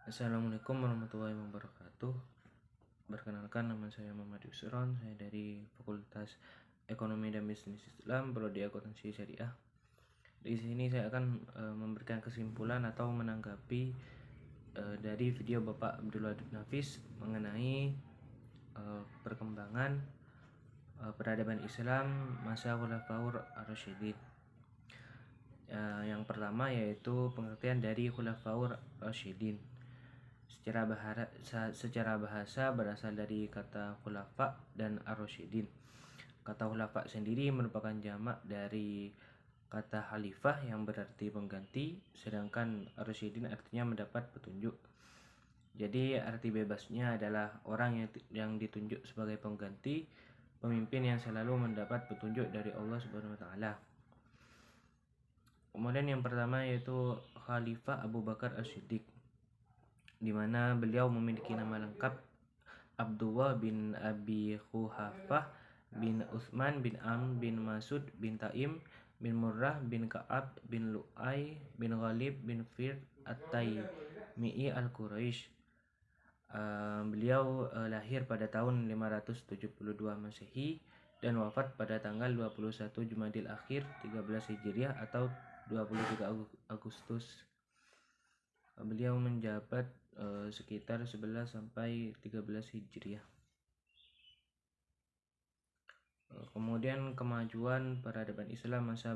Assalamualaikum warahmatullahi wabarakatuh. Perkenalkan, nama saya Muhammad Yusron. Saya dari Fakultas Ekonomi dan Bisnis Islam, Prodi Akuntansi Syariah. Di sini saya akan memberikan kesimpulan atau menanggapi dari video Bapak Abdul Wadud Nafis mengenai perkembangan peradaban Islam masa Khulafaur Ar-Rasyidin. Yang pertama yaitu pengertian dari Khulafaur Rasyidin. Secara bahasa berasal dari kata khulafa dan ar-rasyidin. Kata khulafa sendiri merupakan jamak dari kata khalifah yang berarti pengganti, sedangkan ar-rasyidin artinya mendapat petunjuk. Jadi arti bebasnya adalah orang yang ditunjuk sebagai pengganti, pemimpin yang selalu mendapat petunjuk dari Allah Subhanahu wa taala. Kemudian yang pertama yaitu Khalifah Abu Bakar As-Siddiq, di mana beliau memiliki nama lengkap Abdullah bin Abi Quhafah bin Utsman bin Am bin Masud bin Taim bin Murrah bin Ka'ab bin Lu'ay bin Ghalib bin Fir At-Taimi'i Al-Quraisy. Beliau lahir pada tahun 572 Masehi dan wafat pada tanggal 21 Jumadil Akhir 13 Hijriah atau 23 Agustus. Beliau menjabat sekitar 11 sampai 13 Hijriah. Kemudian kemajuan peradaban Islam masa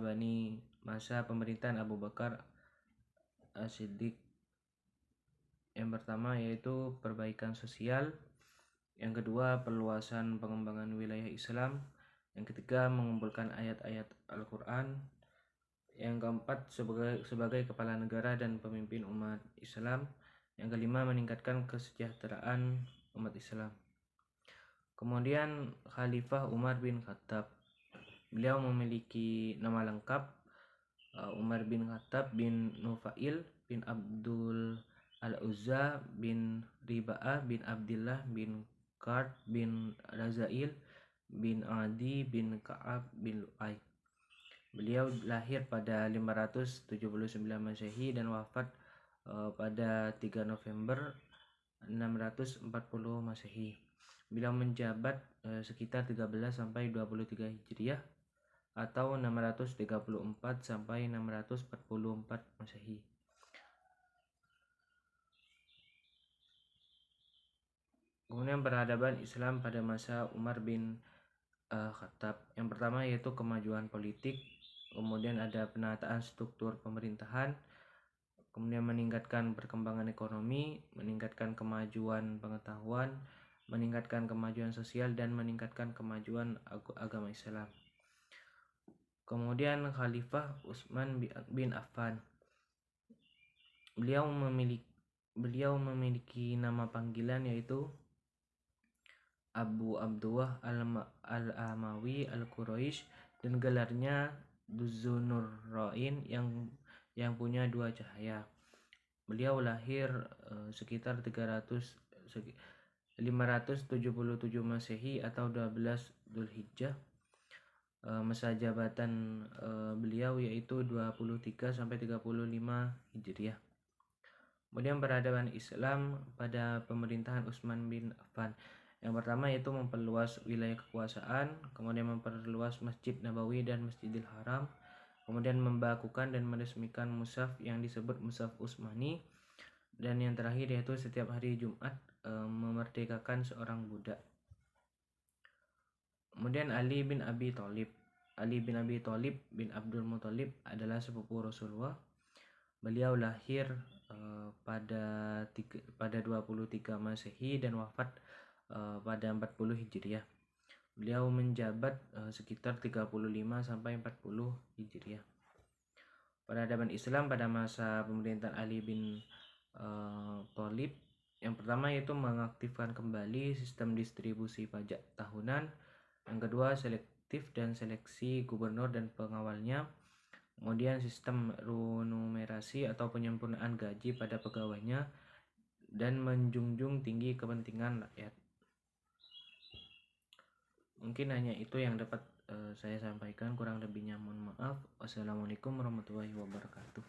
pemerintahan Abu Bakar As-Siddiq. Yang pertama yaitu perbaikan sosial, yang kedua perluasan pengembangan wilayah Islam, yang ketiga mengumpulkan ayat-ayat Al-Quran, yang keempat sebagai kepala negara dan pemimpin umat Islam, yang kelima meningkatkan kesejahteraan umat Islam. Kemudian Khalifah Umar bin Khattab. Beliau memiliki nama lengkap Umar bin Khattab bin Nufail bin Abdul Al-Uzza bin Riba'ah bin Abdillah bin Qard bin Razail bin Adi bin Ka'ab bin Lu'ay. Beliau lahir pada 579 Masehi dan wafat pada 3 November 640 Masehi. Beliau menjabat sekitar 13 sampai 23 Hijriah atau 634 sampai 644 Masehi. Kemudian peradaban Islam pada masa Umar bin Khattab. Yang pertama yaitu kemajuan politik, kemudian ada penataan struktur pemerintahan, kemudian meningkatkan perkembangan ekonomi, meningkatkan kemajuan pengetahuan, meningkatkan kemajuan sosial, dan meningkatkan kemajuan agama Islam. Kemudian Khalifah Utsman bin Affan. Beliau memiliki nama panggilan yaitu Abu Abdullah Al-Amawi Al-Quraisy dan gelarnya Dzunurain yang punya dua cahaya. Beliau lahir sekitar 577 Masehi atau 12 Dzulhijjah. Masa jabatan beliau yaitu 23 sampai 35 Hijriah. Kemudian peradaban Islam pada pemerintahan Utsman bin Affan. Yang pertama yaitu memperluas wilayah kekuasaan, kemudian memperluas Masjid Nabawi dan Masjidil Haram, kemudian membakukan dan meresmikan mushaf yang disebut Mushaf Utsmani, dan yang terakhir yaitu setiap hari Jumat memerdekakan seorang budak. Kemudian Ali bin Abi Thalib bin Abdul Muthalib adalah sepupu Rasulullah. Beliau lahir pada 23 Masehi dan wafat pada 40 Hijriah. Beliau menjabat sekitar 35 sampai 40 Hijriah. Peradaban Islam pada masa pemerintahan Ali bin Thalib. Yang pertama yaitu mengaktifkan kembali sistem distribusi pajak tahunan. Yang kedua selektif dan seleksi gubernur dan pengawalnya. Kemudian sistem remunerasi atau penyempurnaan gaji pada pegawainya, dan menjunjung tinggi kepentingan rakyat. Mungkin hanya itu yang dapat saya sampaikan, kurang lebihnya mohon maaf. Wassalamualaikum warahmatullahi wabarakatuh.